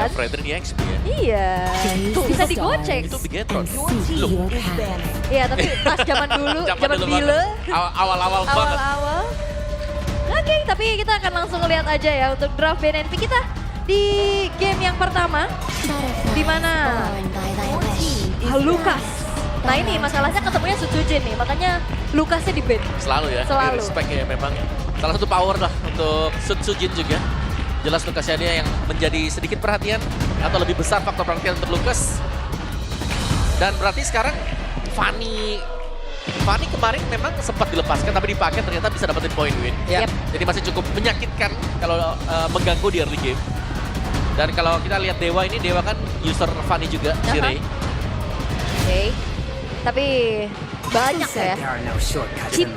kan? Fredrin di XP ya. Iya, tuh bisa digocek. Itu Bigetron. Look. Iya, tapi pas zaman dulu, zaman Bile, Awal-awal banget. awal-awal. Oke, tapi kita akan langsung lihat aja ya untuk draft BNNP kita di game yang pertama. Di mana Lukas. Nah ini masalahnya ketemunya Sutsujin nih, makanya Lukasnya di ban. Selalu ya, Selalu. respect ya memang. Salah satu power lah untuk Sutsujin juga. Jelas Lukasnya dia yang menjadi sedikit perhatian atau lebih besar faktor perhatian untuk Lukas. Dan berarti sekarang Fanny kemarin memang sempat dilepaskan tapi dipakai ternyata bisa dapetin point win. Yep. Jadi masih cukup menyakitkan kalau mengganggu di early game. Dan kalau kita lihat Dewa ini, Dewa kan user Fanny juga, si Ray. Oke, tapi banyak ya chip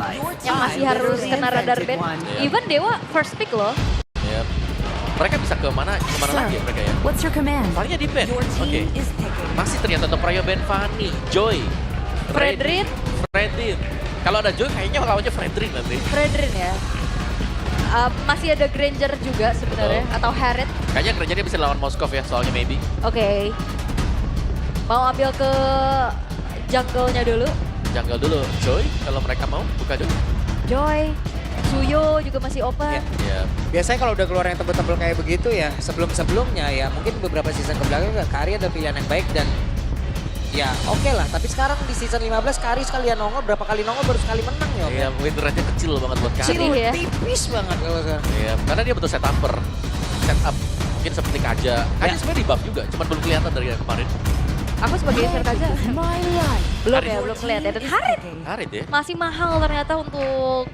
yang masih harus kena radar ban. Even Dewa first pick loh. Yep. Mereka bisa kemana lagi ya mereka ya? What's your command? Fanny di ban. Oke. Masih ternyata untuk Prayo ban Fanny, Joy, Fredrin Kalau ada Joy kayaknya lawannya Fredrin nanti. Fredrin ya. Masih ada Granger juga sebenarnya atau Harriet. Kayaknya Grangernya bisa lawan Moskov ya soalnya maybe. Oke. Mau ambil ke jungle-nya dulu. Jungle dulu, Joy kalau mereka mau buka Joy. Joy, Suyo juga masih open. Ya. Biasanya kalau udah keluar yang tebel-tebel kayak begitu ya, sebelum-sebelumnya ya mungkin beberapa season kebelakang Kari ada pilihan yang baik dan ya oke lah. Tapi sekarang di season 15 Kari sekalian nongol, berapa kali nongol baru sekali menang ya. Iya, win rate-nya kecil banget buat Kari. Kecil ya. Tipis banget kalau sekarang. Iya, karena dia betul setuper. Setup mungkin seperti Kaja. Kaja sebenarnya di buff juga, cuma belum kelihatan dari yang kemarin. Aku sebagai user Kaja belum Harit. ya, belum kelihatan. Dan Harit Harit ya. masih mahal ternyata untuk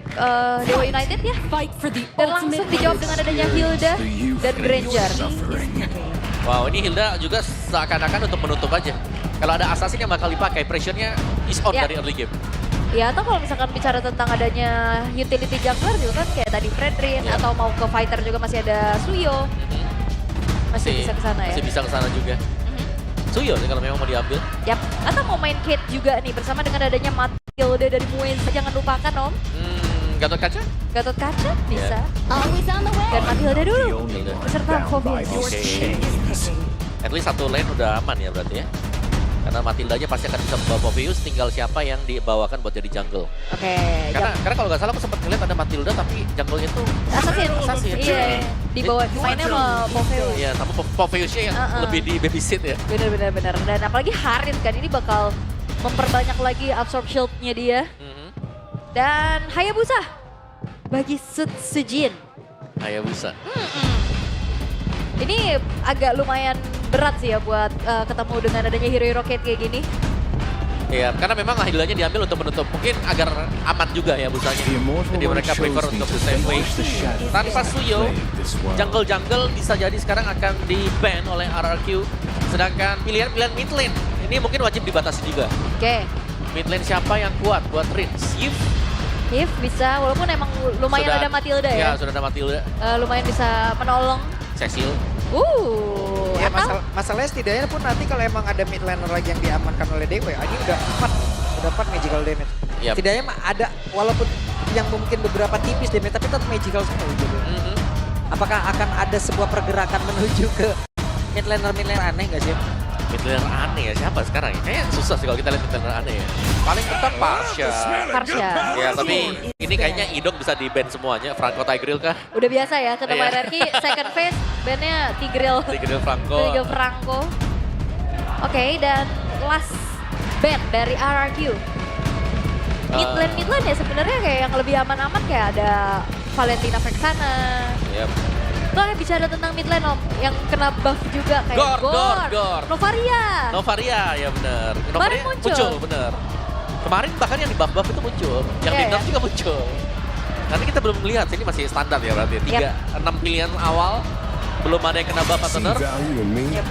Dewa United ya. Dan langsung dijawab dengan adanya Hilda dan Granger. Wow, ini Hilda juga seakan-akan untuk menutup aja. Kalau ada assassin yang bakal dipakai, pressure-nya is on Ya. dari early game. Ya atau kalau misalkan bicara tentang adanya utility jungler juga kan kayak tadi Fredrin Ya. atau mau ke fighter juga masih ada Suyo. Masih bisa ke sana ya. Masih bisa ke sana juga. Suyo nih kalau memang mau diambil. Yap. Atau mau main Kate juga nih bersama dengan adanya Matilda dari Muenz. Jangan lupakan Om. Gatot Kaca? Gatot Kaca bisa. Always on the way. Dan Matilda dulu. Hilda. Beserta Phobius. Oke. At least satu lane udah aman ya berarti ya. Karena Matildanya pasti akan bisa membawa Phobius, tinggal siapa yang dibawakan buat jadi jungle. Oke. Karena kalau nggak salah aku sempat ngeliat ada Matilda tapi jungle-nya tuh Assassin. Iya. Di bawah mainnya sama Phobius. Iya, sama Phobiusnya yang lebih di babysit ya. Bener. Dan apalagi Harit kan ini bakal memperbanyak lagi absorb shield-nya dia. Dan Hayabusa bagi Sutsujin. Hayabusa. Ini agak lumayan berat sih ya buat ketemu dengan adanya hero-hero Kate kayak gini. Iya, karena memang Hildanya diambil untuk menutup. Mungkin agar aman juga ya busanya. Jadi mereka prefer untuk the same way. Tanpa Suyo, jungle-jungle bisa jadi sekarang akan di-ban oleh RRQ. Sedangkan pilihan-pilihan mid lane, ini mungkin wajib dibatasi juga. Oke. Mid lane siapa yang kuat buat Rins? If bisa, walaupun emang lumayan ada Matilda ya. Ya, sudah ada Matilda. Lumayan bisa menolong. Cecil. Ya Atau masalahnya setidaknya pun nanti kalau emang ada mid laner lagi yang diamankan oleh Dewa ya, ini udah 4 magical damage. Yap. Setidaknya ada walaupun yang mungkin beberapa tipis damage tapi tetap magical semua gitu. Apakah akan ada sebuah pergerakan menuju ke mid laner aneh nggak sih? Mid laner aneh ya siapa sekarang ya? Kayaknya susah sih kalau kita lihat mid laner aneh ya. Paling mentok Parsha. Iya. Ya tapi ini kayaknya Idok bisa di-ban semuanya. Franco Tigreal kah? Udah biasa ya ketemu Iya. RRQ second phase bandnya Tigreal. Tigreal Franco. Tigreal Franco. Oke, dan last band dari RRQ. Mid lane ya sebenarnya kayak yang lebih aman-aman kayak ada Valentina Vexana. Yep. Kalau bicara tentang mid lane Om, yang kena buff juga kayak Gor. Novaria. Novaria ya benar. Kemarin muncul. Bener. Kemarin bahkan yang di buff-buff itu muncul. Yang Iya, di nerf ya. juga muncul. Nanti kita belum lihat, ini masih standar ya berarti. 6 pilihan awal, belum ada yang kena buff atau nerf. Yep.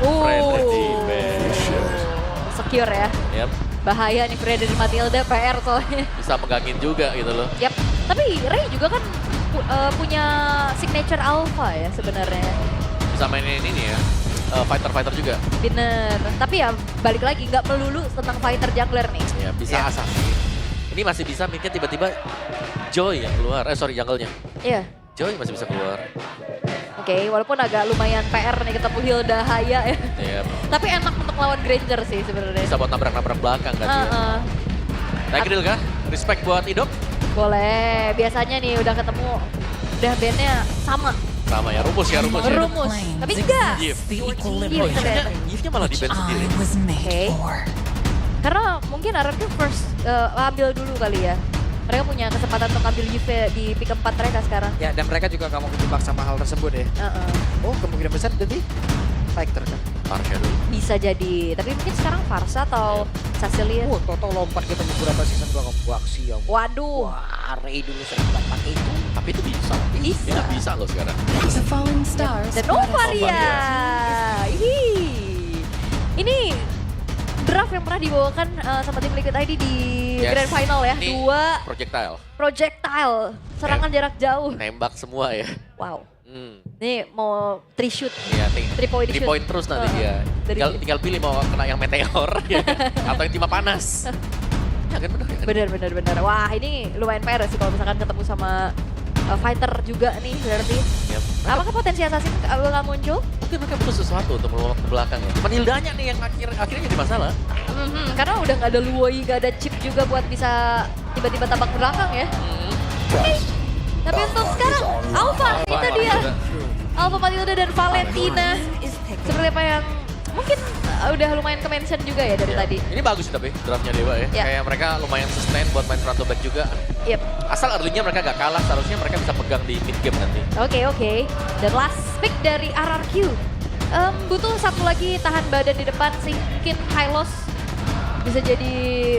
Secure ya. Yep. Bahaya nih Freddy Matilda PR soalnya. Bisa megangin juga gitu loh. Yap. Tapi Ray juga kan punya signature alpha ya sebenarnya. Bisa mainin ini ya, fighter-fighter juga. Bener. Tapi ya balik lagi nggak melulu tentang fighter jungler nih. Ya bisa assassin. Ini masih bisa mungkin tiba-tiba Joy yang keluar. Jungle-nya. Iya. Joy masih bisa keluar. Oke, walaupun agak lumayan PR nih ketemu Hilda Haya ya. Iya. Tapi enak untuk lawan Granger sih sebenarnya. Bisa buat nabrak-nabrak belakang kan dia. Naik grill kah? Respect buat Idok? Boleh, biasanya nih udah ketemu, udah bandnya sama. Sama ya, rumus ya. Rumus, tapi enggak. Yif. Yif ternyata. Yifnya malah di band sendiri. Oke. Karena mungkin RRQ first ambil dulu kali ya. Mereka punya kesempatan untuk ambil Yif di pick 4 mereka sekarang. Ya, dan mereka juga gak mau kejebak sama hal tersebut ya. Oh, kemungkinan besar jadi Fighter kan. Parknya dulu. Bisa jadi, tapi mungkin sekarang Farsa atau Cecilia. Toto lompat kita beberapa season 2 ngebuaksi ya. Waduh. Wah, Ray dulu sering banget pakai itu. Tapi itu bisa. Bisa. Itu bisa loh sekarang. The falling stars. Dan Novaria. Ini draft yang pernah dibawakan sama tim Liquid ID di Yes. Grand Final ya. Ini 2 projectile. projectile, serangan jarak jauh. Nembak semua ya. Wow. Nih mau 3 shoot. Iya, 3 point shoot. 3 point terus nanti dia. Dari- Tinggal pilih mau kena yang meteor ya, atau yang timah panas. Ya kan bener ya kan? Bener. Wah ini lumayan PR sih kalau misalkan ketemu sama fighter juga nih berarti. Yap. Apakah potensi assassin nggak muncul? Mungkin mereka butuh sesuatu untuk melompat ke belakang ya. Cuman Hildanya nih yang akhirnya jadi masalah. Karena udah nggak ada Luoi, nggak ada chip juga buat bisa tiba-tiba tabak belakang ya. Tapi untuk sekarang Alpha itu dia. juga. Alpha Matilda dan Valentina. Seperti apa yang mungkin udah lumayan ke-mention juga ya dari Iya. tadi. Ini bagus tapi draftnya Dewa ya. Ya. Kayak mereka lumayan sustain buat main front to back juga. Yep. Asal early-nya mereka gak kalah, seharusnya mereka bisa pegang di mid game nanti. Oke. Dan last pick dari RRQ. Butuh satu lagi tahan badan di depan sih. Mungkin Hylos bisa jadi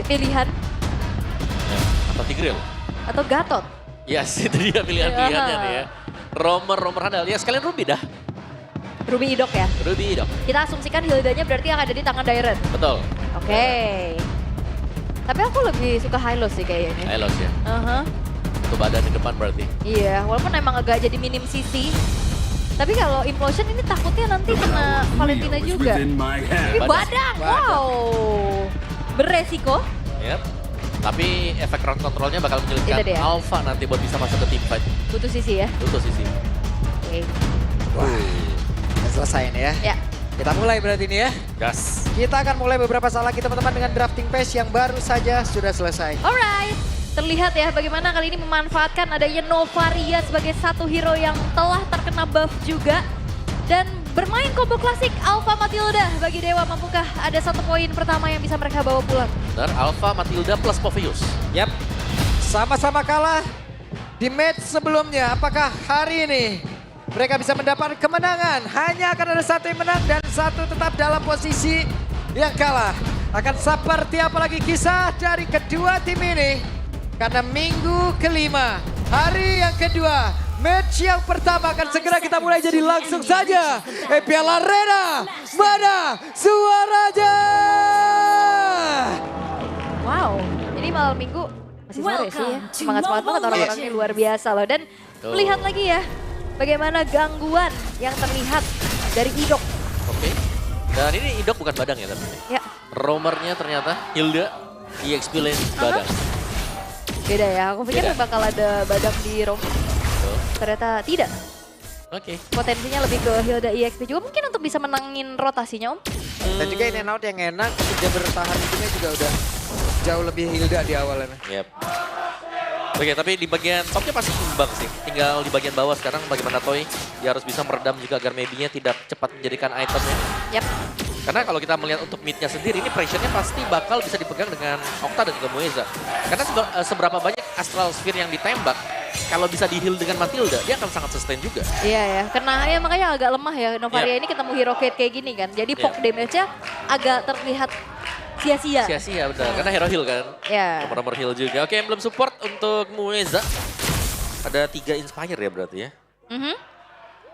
pilihan. Ya. Atau Tigreal. Atau Gatot. Yes, itu dia pilihan-pilihannya nih ya. Romer handal. Ya sekalian Ruby dah. Ruby Idok ya. Ruby dong. Kita asumsikan Hildanya berarti yang ada di tangan Dairen. Betul. Oke. Tapi aku lebih suka Hylos sih kayaknya. Hylos ya. Untuk badan di depan berarti. Iya, walaupun emang agak jadi minim CC. Tapi kalau Implosion ini takutnya nanti kena Valentina juga. Tapi badang, wow. Beresiko. Yep. Tapi efek round controlnya bakal Itu menyulitkan dia. Alpha nanti buat bisa masuk ke team fight. Butuh CC ya. Itu sisi. Oke. Wah, udah selesai nih ya. Ya. Kita mulai berarti nih ya. Gas. Kita akan mulai beberapa saat lagi teman-teman dengan drafting phase yang baru saja sudah selesai. Alright. Terlihat ya bagaimana kali ini memanfaatkan adanya Novaria sebagai satu hero yang telah terkena buff juga. Dan bermain combo klasik Alpha Matilda bagi Dewa. Mampukah ada satu poin pertama yang bisa mereka bawa pulang? Dan Alpha Matilda plus Povius. Yap, sama-sama kalah di match sebelumnya. Apakah hari ini mereka bisa mendapat kemenangan? Hanya akan ada satu yang menang dan satu tetap dalam posisi yang kalah. Akan seperti apa lagi kisah dari kedua tim ini? Karena minggu kelima, hari yang kedua, match yang pertama akan segera kita mulai, jadi langsung saja. Piala Arena, mana suaranya? Wow, ini malam minggu masih sore sih ya. Semangat-semangat banget orang-orang ini luar biasa loh. Dan Tuh. melihat lagi ya bagaimana gangguan yang terlihat dari Idok. Oke. Dan ini Idok bukan badang ya tapi. Ya, Romernya ternyata Hilda, EXP lane badang. beda ya. Aku pikir Beda. bakal ada badang di Rom. Tuh. Ternyata tidak. Oke. Potensinya lebih ke Hilda EXP juga mungkin untuk bisa menangin rotasinya Om. Dan juga in and out yang enak, dia bertahan hidupnya juga udah jauh lebih Hilda di awalnya. Yep. Oke, tapi di bagian topnya pasti imbang sih. Tinggal di bagian bawah sekarang bagaimana Toy. Dia harus bisa meredam juga agar maybe-nya tidak cepat menjadikan itemnya. Yap. Karena kalau kita melihat untuk mid-nya sendiri, ini pressure-nya pasti bakal bisa dipegang dengan Okta dan juga Mueza. Karena seberapa banyak Astral Sphere yang ditembak, kalau bisa di-heal dengan Matilda, dia akan sangat sustain juga. Iya ya, karena ya makanya agak lemah ya Novaria Yap. ini ketemu hero kit kayak gini kan. Jadi Yap. poke damage-nya agak terlihat sia-sia. Sia-sia benar, karena hero heal kan. Ya. Nomor heal juga. Oke, belum support untuk Mueza. Ada 3 Inspire ya berarti ya.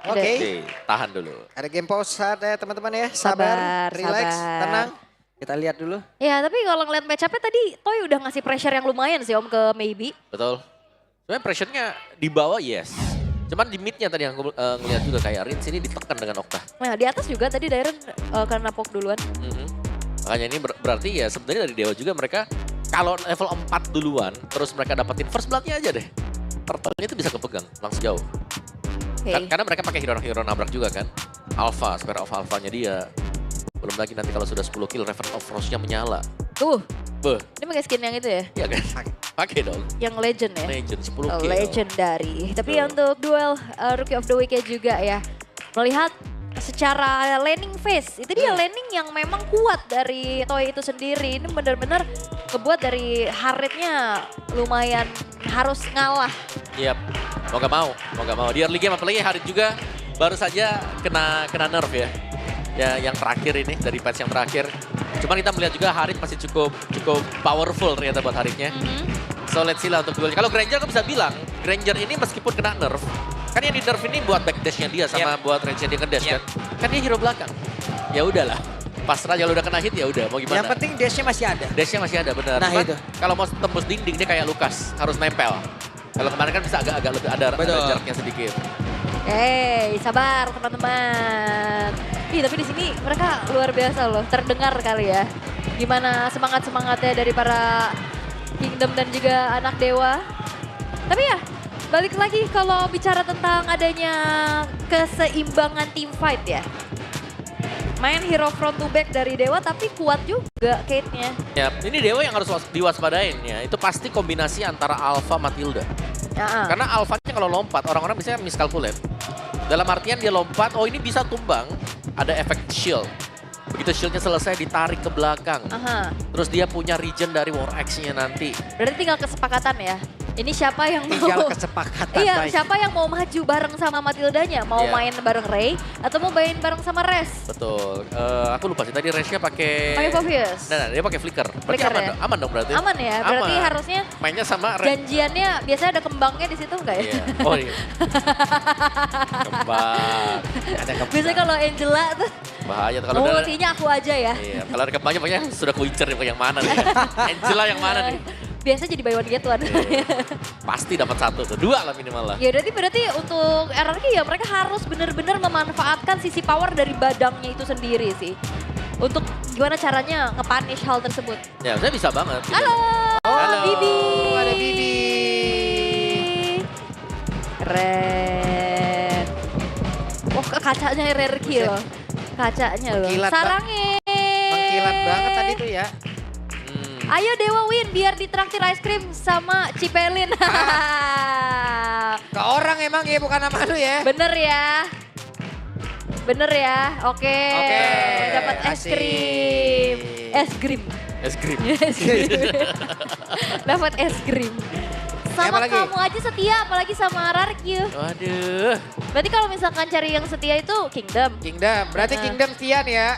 Oke. Oke, tahan dulu. Ada game pause saat ya teman-teman ya. Sabar, relax, sabar. tenang. Kita lihat dulu. Ya tapi kalau ngeliat match up-nya tadi Toy udah ngasih pressure yang lumayan sih Om ke Maybe. Betul. Sebenarnya pressure-nya di bawah yes. Cuman di mid-nya tadi yang aku ngeliat juga kayak Rins ini ditekan dengan Okta. Nah di atas juga tadi Dairen karena poke duluan. Makanya ini berarti ya sebenarnya dari Dewa juga mereka kalau level 4 duluan terus mereka dapetin first blood-nya aja deh. Turtle-nya itu bisa kepegang langsung jauh. Oke. Karena mereka pakai hero nabrak juga kan. Alpha, Spare of Alpha-nya dia. Belum lagi nanti kalau sudah 10 kill, Raven of Frost-nya menyala. Beh, Ini pakai skin yang itu ya? iya kan? Pakai dong. Yang legend ya? Legend 10 Oh, kill. legendary. Tapi Betul. untuk duel Rookie of the Week juga ya. Melihat secara laning phase, itu dia laning yang memang kuat dari Toy itu sendiri. Ini benar-benar kebuat dari Haritnya lumayan harus ngalah. Yap, mau gak mau. Di early game apalagi Harit juga baru saja kena nerf ya. Ya yang terakhir ini dari patch yang terakhir. Cuman kita melihat juga Harit masih cukup powerful ternyata buat Haritnya. So let's see lah untuk duelnya. Kalau Granger aku bisa bilang, Granger ini meskipun kena nerf, kan yang di nerf ini buat backdash-nya dia sama buat range-nya dia ngedash kan. Kan dia hero belakang. Ya udahlah. Pasrah kalau udah kena hit ya udah mau gimana. Yang penting dashnya masih ada. Dashnya masih ada benar. Nah, Cuman itu. kalau mau tembus dinding dia kayak Lukas, harus nempel. Kalau kemarin kan bisa agak lebih ada jaraknya sedikit. Sabar teman-teman. Tapi di sini mereka luar biasa loh, terdengar kali ya. Gimana semangatnya dari para Kingdom dan juga anak dewa. Tapi ya, balik lagi kalau bicara tentang adanya keseimbangan team fight ya. Main hero front to back dari Dewa tapi kuat juga Kate-nya. Ya, ini Dewa yang harus diwaspadain ya. Itu pasti kombinasi antara Alpha Matilda. Karena Alpha-nya kalau lompat, orang-orang biasanya miscalculate. Dalam artian dia lompat, oh ini bisa tumbang, ada efek shield. Begitu shieldnya selesai ditarik ke belakang. Terus dia punya regen dari War Axe-nya nanti. Berarti tinggal kesepakatan ya. Ini siapa yang Tinggal mau kesepakatan. Iya, baik. siapa yang mau maju bareng sama Matildanya? Mau Iya. main bareng Ray atau mau main bareng sama Res? Betul. Aku lupa sih tadi range-nya pakai... Pakai Phoebus. Nah, dia pakai flicker. Berarti Flicker aman, ya? aman dong berarti. Aman ya, berarti Aman. harusnya Mainnya sama janjiannya biasanya ada kembangnya di situ enggak ya? Iya. Oh iya. Kembang. Ada Biasanya kalau Angela tuh, Bahaya tuh kalau udah... kayaknya aku aja ya. Iya, kalau ada kembangnya pokoknya sudah kuincer yang mana nih. Angela yang mana nih. Biasa jadi buy one get one. Pasti dapat 1 tuh, 2 lah minimal lah. Ya berarti untuk RRQ ya mereka harus benar-benar memanfaatkan sisi power dari badangnya itu sendiri sih. Untuk gimana caranya nge-punish hal tersebut. Ya, saya bisa banget. gitu. Halo, Halo. Bibi. ada Bibi. Keren. Oh, kacanya RRQ loh. Kacanya loh. Mengkilat, Bang. Sarangnya. Mengkilat banget tadi tuh ya. Ayo Dewa win biar ditraktir ice cream sama Cipelin. Ke orang emang ya, bukan nama lu ya. Bener ya. Bener ya. Oke. Oke, Dapat es asik. krim. Es krim. Es krim. Dapat es krim. Sama Apa lagi? kamu aja setia apalagi sama Rarkyu. Waduh. Berarti kalau misalkan cari yang setia itu Kingdom. Kingdom, berarti Kingdom setia nih ya.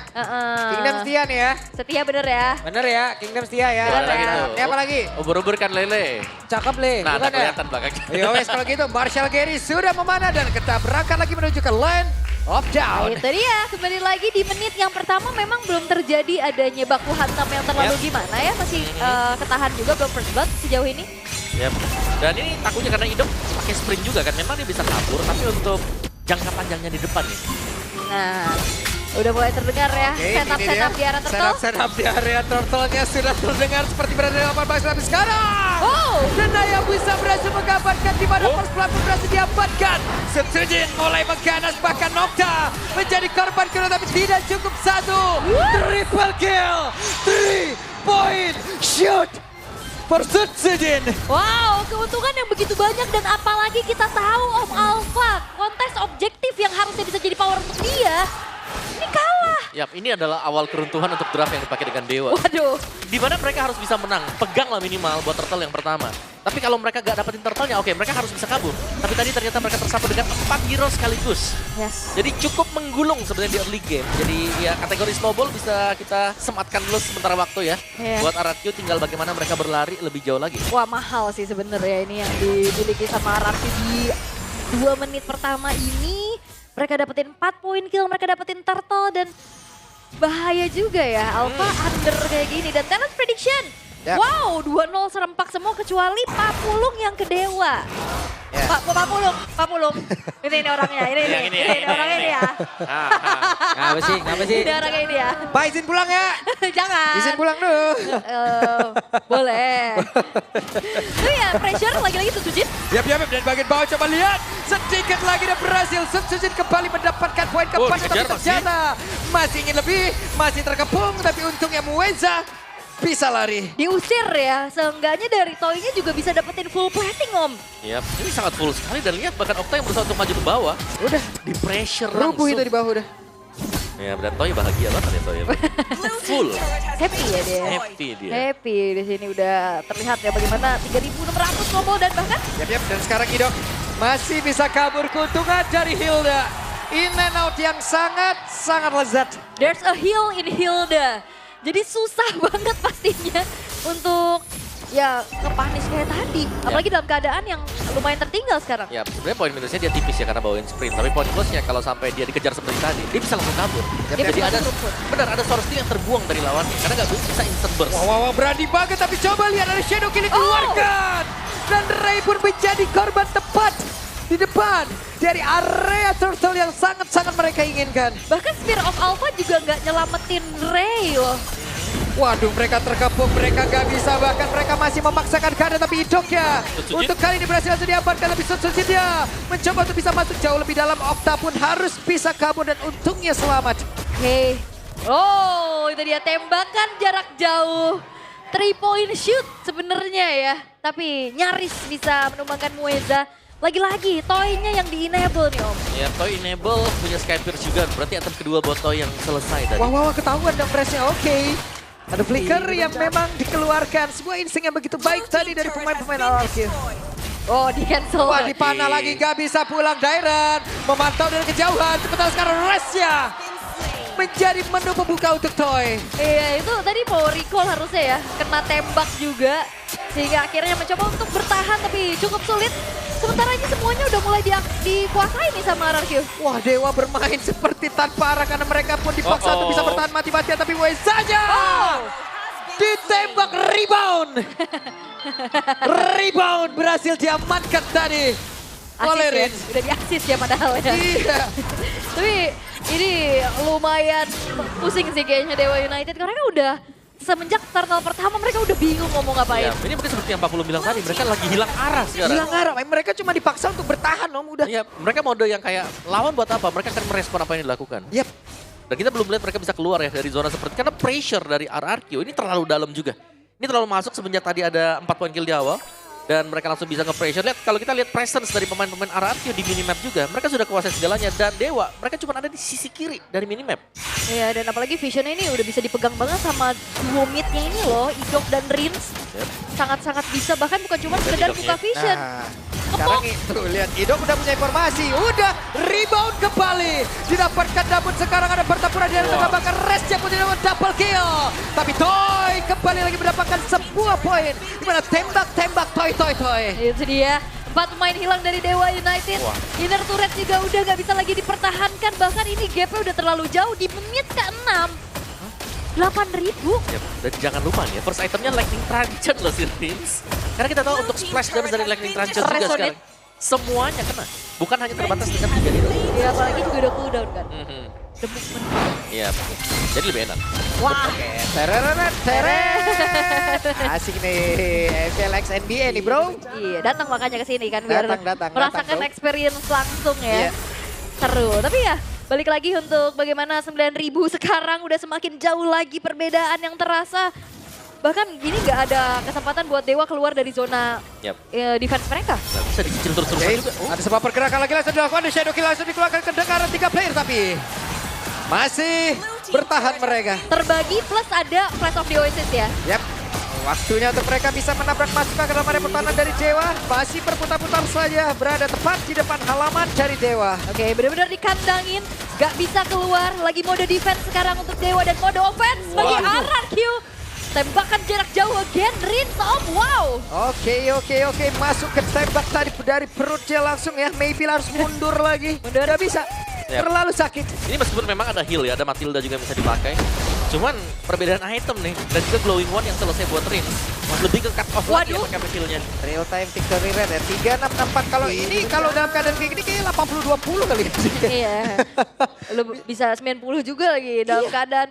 Kingdom setia nih ya. Setia bener ya. Bener ya, Kingdom setia ya. Bener Ada lagi ya. tuh. Ini apa lagi? Ubur-ubur kan lele. Cakep Le, Nah, ada bukan ya? kelihatan belakangnya. Ya wes kalau gitu Marshall Gary sudah memanah dan kita berangkat lagi menuju ke Land of Down. Itu dia, kembali lagi di menit yang pertama memang belum terjadi adanya baku hantam yang terlalu gimana ya. Masih ketahan juga belum first blood sejauh ini. Yap. Dan ini takutnya karena Idok pakai sprint juga kan. Memang dia bisa kabur, tapi untuk jangka panjangnya di depan nih. Nah, udah mulai terdengar ya Oke, setup ini setup dia. di arah turtle. Setup di area turtle-nya sudah terdengar seperti berada di 18 tapi sekarang. Oh, Zenaya bisa berhasil menggabarkan di mana first blood pun berhasil diamankan. Setsujin mulai mengganas bahkan Nocta menjadi korban kedua tapi tidak cukup satu. Triple kill, 3-point shoot. For Setsujin. wow, keuntungan yang begitu banyak dan apalagi kita tahu Om Alpha, kontes objektif yang harusnya bisa jadi power untuk dia, ini kalah. Yap, ini adalah awal keruntuhan untuk draft yang dipakai dengan Dewa. Waduh, Di mana mereka harus bisa menang, pegang lah minimal buat turtle yang pertama. Tapi kalau mereka gak dapetin turtle-nya, oke, mereka harus bisa kabur. Tapi tadi ternyata mereka tersapu dengan 4 hero sekaligus. yes. Jadi cukup menggulung sebenarnya di early game. Jadi ya kategori snowball bisa kita sematkan dulu sementara waktu ya. Iya. Buat RRQ tinggal bagaimana mereka berlari lebih jauh lagi. Wah mahal sih sebenarnya ini yang dimiliki sama Rarky di 2 menit pertama ini. Mereka dapetin 4 poin kill, mereka dapetin turtle dan bahaya juga ya. Alpha under kayak gini dan Tennis Prediction. Yap. Wow, 2-0 serempak semua kecuali Papulung yang ke Dewa. Ya. Pak Pulung. Ini orangnya, ini orangnya ini ya. Ngapa sih? Ini orangnya ini ya. Pak izin pulang ya. Jangan. Izin pulang dulu. Boleh. Itu ya pressure lagi-lagi Sutsujin. Yap, dan bagian bawah coba lihat. Sedikit lagi dan berhasil. Sutsujin kembali mendapatkan poin keempat. Tapi dikejar ternyata masih ingin lebih. Masih terkepung. Tapi untungnya Mueza bisa lari. Diusir ya. Seenggaknya dari Toy-nya juga bisa dapetin full plating Om. Yap, ini sangat full sekali dan lihat bahkan Okta yang berusaha untuk maju ke bawah. Udah. Di pressure Rubuh langsung. itu di bawah udah. Ya, dan Toy bahagia banget ya Toy. Full. Happy ya dia. Happy dia. Happy di sini udah terlihat ya bagaimana 3.600 combo dan bahkan Yap, dan sekarang Idok masih bisa kabur keuntungan dari Hilda. In and out yang sangat lezat. there's a heal in Hilda. Jadi susah banget pastinya untuk ya ngepanis kayak tadi. Apalagi dalam keadaan yang lumayan tertinggal sekarang. Ya, sebenarnya poin minusnya dia tipis ya karena bawain sprint. Tapi poin plusnya kalau sampai dia dikejar seperti tadi, dia bisa langsung kabur. Dia Jadi bisa ada, langsung rumput. benar ada Source yang terbuang dari lawannya karena nggak bisa instant burst. Wow, berani banget tapi coba lihat ada Shadow Killing keluarkan. Dan Ray pun menjadi korban tepat di depan dari area turtle yang sangat mereka inginkan. Bahkan Spear of Alpha juga nggak nyelamatin Ray loh. Waduh, mereka terkepung, mereka gak bisa, bahkan mereka masih memaksakan keadaan, tapi Idoknya Sutsujin. untuk kali ini berhasil langsung diamankan, tapi Sutsujin dia mencoba untuk bisa masuk jauh lebih dalam. Okta pun harus bisa kabur dan untungnya selamat. Oke. Oh, itu dia tembakan jarak jauh. 3-point shoot sebenarnya ya. Tapi nyaris bisa menumbangkan Mueza. Lagi-lagi Toy-nya yang di-enable nih Om. Ya, Toy enable punya Skypierce juga. Berarti item kedua buat Toy yang selesai tadi. Wah, ketahuan dong freshnya, oke. Ada flicker yang memang dikeluarkan, sebuah insting yang begitu baik tadi dari pemain-pemain RRQ. Oh, di cancel. Wah, dipanah lagi, gak bisa pulang Dairan. Memantau dari kejauhan, sebentar sekarang Resya menjadi menu pembuka untuk Toy. Iya, itu tadi mau recall harusnya ya. Kena tembak juga. Sehingga akhirnya mencoba untuk bertahan tapi cukup sulit. Sementara ini semuanya udah mulai dikuasai nih sama RRQ. Wah, Dewa bermain seperti tanpa arah karena mereka pun dipaksa untuk bisa bertahan mati-matian. Tapi Wei saja ditembak rebound. Rebound berhasil diamankan tadi oleh Asis ya, Rins. udah di-assist ya padahal ya. Iya. Tapi ini lumayan pusing sih kayaknya Dewa United. Karena kan udah semenjak turtle pertama mereka udah bingung ngomong ngapain. Ya, ini mungkin seperti yang Pak Pulu bilang tadi, mereka lagi hilang arah sekarang. Hilang arah, mereka cuma dipaksa untuk bertahan Om, udah. Ya, mereka mode yang kayak lawan buat apa? Mereka akan merespon apa yang dilakukan. Yap. Dan kita belum lihat mereka bisa keluar ya dari zona seperti karena pressure dari RRQ ini terlalu dalam juga. Ini terlalu masuk semenjak tadi ada 4 poin kill di awal. Dan mereka langsung bisa nge-pressure. Lihat, kalau kita lihat presence dari pemain-pemain RRQ di minimap juga. Mereka sudah kuasai segalanya. Dan Dewa, mereka cuma ada di sisi kiri dari minimap. Iya, dan apalagi visionnya ini udah bisa dipegang banget sama duo mid-nya ini loh, Idok dan Rins. Yep. Sangat-sangat bisa, bahkan bukan cuma sekedar Idoknya. buka vision. Nah, sekarang itu lihat Idok udah punya informasi, udah rebound kembali. Didapatkan Dabut, sekarang ada pertempuran di tengah, bahkan Resya pun tidak double kill. Tapi Toy kembali lagi mendapatkan sebuah poin. Dimana tembak Toy. Itu dia, 4 pemain hilang dari Dewa United. Wah. Inner turret juga udah gak bisa lagi dipertahankan, bahkan ini gapnya udah terlalu jauh di menit ke-6. 8.000. Yep. Dan jangan lupa nih, first itemnya Lightning Truncheon loh si Rins. Karena kita tahu untuk splash damage dari Lightning Truncheon juga Resonate. sekarang. Semuanya kena. Bukan hanya terbatas dengan 3 hero. Iya, apalagi juga udah cooldown kan. The movement. Iya, jadi lebih enak. Wah, Teret. Asik nih, FLX NBA nih bro. iya, datang makanya ke sini kan biar Datang, merasakan bro. experience langsung ya. Iya. Seru, tapi ya balik lagi untuk bagaimana 9.000 sekarang udah semakin jauh lagi perbedaan yang terasa. Bahkan gini nggak ada kesempatan buat Dewa keluar dari zona Yap. defense mereka. Nggak bisa dicicil terus-terusan Oke, juga. Oh. ada sebuah pergerakan lagi langsung dilakukan, The Shadow Kill langsung dikeluarkan kedengaran 3 player tapi masih bertahan mereka. Terbagi plus ada Flash of the Oasis ya. Yap, waktunya untuk mereka bisa menabrak masuk ke dalam area pertahanan dari Dewa. Masih berputar-putar saja, berada tepat di depan halaman dari Dewa. Oke, benar-benar dikandangin, gak bisa keluar. Lagi mode defense sekarang untuk Dewa dan mode offense bagi Waduh. RRQ. Tembakan jarak jauh again, Rins Om, wow. Oke, masuk ke tembak tadi dari perutnya langsung ya. Maybe harus mundur lagi. Udah bisa, Yap. terlalu sakit. Ini meskipun memang ada heal ya, ada Matilda juga yang bisa dipakai. Cuman perbedaan item nih, dan juga glowing one yang selesai buat Rin. Lebih ke cut off lagi ya Waduh. pakai pistolnya. Real time victory rate ya, 3664. Kalau ini, kalau dalam keadaan kayak gini kayaknya 80-20 kali ya. Iya. Lu bisa 90 juga lagi dalam keadaan.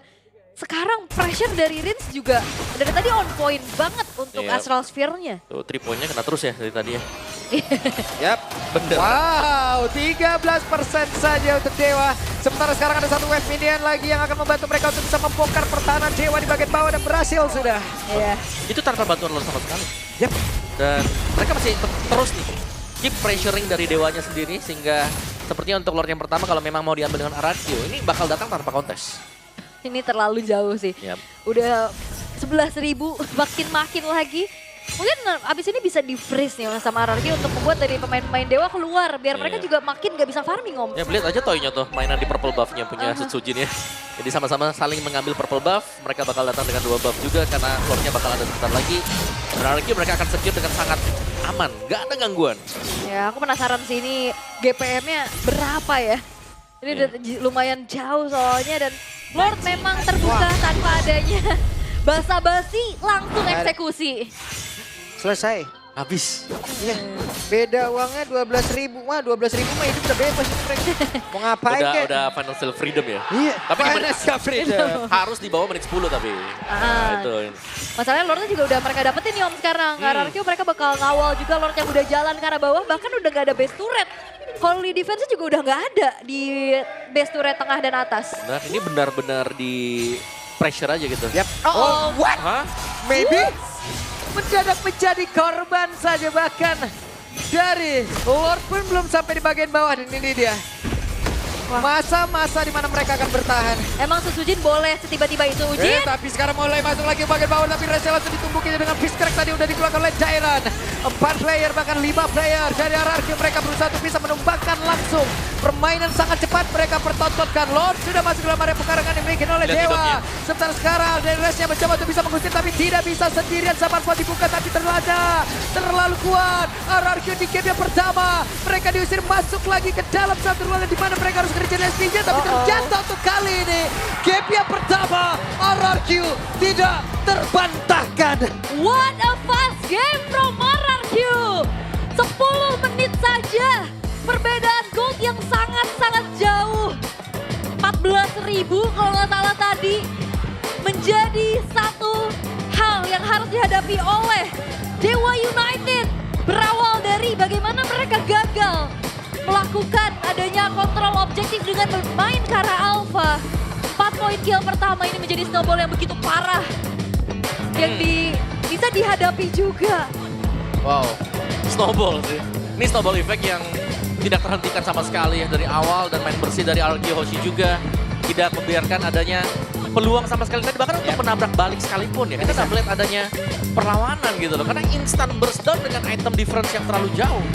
Sekarang pressure dari Rins juga dari tadi on point banget untuk Iya. Astral Sphere-nya. Tuh 3 poinnya kena terus ya dari tadi ya. Yap. Bener. Wow, 13% saja untuk Dewa. Sementara sekarang ada satu wave minion lagi yang akan membantu mereka untuk bisa membongkar pertahanan Dewa di bagian bawah dan berhasil sudah. Iya. Itu tanpa bantuan Lord sama sekali. Yap. Dan mereka masih terus nih keep pressuring dari Dewanya sendiri sehingga sepertinya untuk Lord yang pertama kalau memang mau diambil dengan Aradio ini bakal datang tanpa kontes. Ini terlalu jauh sih. Yap. Udah 11.000 makin lagi. Mungkin abis ini bisa di freeze nih sama RRQ untuk membuat dari pemain-pemain Dewa keluar. Biar mereka Iya. juga makin gak bisa farming om. Ya lihat aja Toynya tuh mainan di purple buff-nya punya Sutsujin ya. Jadi sama-sama saling mengambil purple buff. Mereka bakal datang dengan 2 buff juga karena Lordnya bakal ada sebentar lagi. Dan RRQ mereka akan secure dengan sangat aman. Gak ada gangguan. Ya aku penasaran sih ini GPM-nya berapa ya. Ini udah lumayan jauh soalnya dan Lord memang terbuka tanpa adanya basa-basi langsung eksekusi. Selesai. Habis. Iya. Beda uangnya 12.000. Wah, 12.000 mah hidup udah bebas mereka. Mau ngapain kek? Udah financial freedom ya. Iya, Tapi financial freedom. harus di bawah menit 10 tapi. Nah, itu. Masalahnya Lordnya juga udah mereka dapetin nih om sekarang. RRQ mereka bakal ngawal juga Lord yang udah jalan ke arah bawah. Bahkan udah gak ada base turret. Holy Defense juga udah gak ada di base turret tengah dan atas. Nah ini benar-benar di pressure aja gitu. Yap. Oh, what? Hah? Maybe mendadak menjadi korban saja bahkan dari Lord pun belum sampai di bagian bawah dan ini dia. Masa-masa di mana mereka akan bertahan. Emang Sutsujin boleh setiba-tiba itu Ujin? Tapi sekarang mulai masuk lagi ke bagian bawah tapi Reza langsung ditumbukinya dengan fist crack tadi udah dikeluarkan oleh Jairan. 4 player bahkan 5 player dari RRQ mereka berusaha untuk bisa menumbangkan langsung. Permainan sangat cepat mereka pertontonkan. Lord sudah masuk dalam area pekarangan yang dimiliki oleh Lihat Dewa. hidupnya. Sementara sekarang dari Reznya mencoba untuk bisa mengusir tapi tidak bisa sendirian. Sabar Ford dibuka tapi terlalu kuat. RRQ di game yang pertama. Mereka diusir masuk lagi ke dalam satu ruangan di mana mereka harus kerja SPJ tapi terjatuh untuk kali ini. Game yang pertama RRQ tidak terbantahkan. What a fast game from RRQ. 10 menit saja. Perbedaan gold yang sangat-sangat jauh. 14.000 kalau nggak salah tadi. Menjadi satu hal yang harus dihadapi oleh Dewa United. Berawal dari bagaimana mereka gagal melakukan adanya kontrol objektif dengan bermain ke arah Alpha. 4 poin kill pertama ini menjadi snowball yang begitu parah. Yang bisa dihadapi juga. Wow, snowball sih. Ini snowball effect yang tidak terhentikan sama sekali ya dari awal dan main bersih dari RRQ Hoshi juga. Tidak membiarkan adanya peluang sama sekali. Tadi bahkan untuk menabrak balik sekalipun ya. Kita nggak melihat adanya perlawanan gitu loh. Karena instant burst down dengan item difference yang terlalu jauh.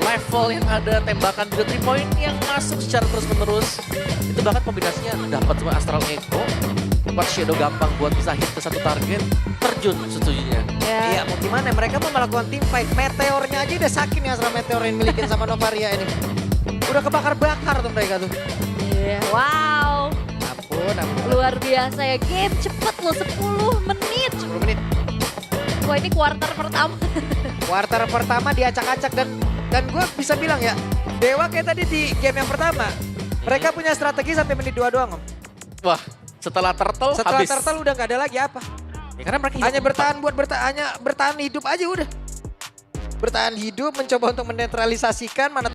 Level yang ada, tembakan juga 3 point yang masuk secara terus-menerus. Itu bahkan kombinasinya dapat sama Astral Echo. Buat Shadow gampang buat bisa hit ke satu target. Terjun setujunya. Iya, mau gimana? Mereka mau melakukan team fight. Meteornya aja udah sakit nih asal meteor yang milikin sama Novaria ini. Udah kebakar-bakar tuh mereka tuh. Iya. Wow. Ampun. Luar biasa ya. Game cepet loh 10 menit. 10 menit. Wah ini quarter pertama. Quarter pertama diacak-acak dan gue bisa bilang ya, Dewa kayak tadi di game yang pertama. Mereka punya strategi sampai menit 2 doang, Om. Wah, setelah turtle Setelah habis. turtle udah gak ada lagi apa. Ya, karena mereka Hanya hidup bertahan hanya bertahan hidup aja udah. Bertahan hidup, mencoba untuk menetralisasikan mana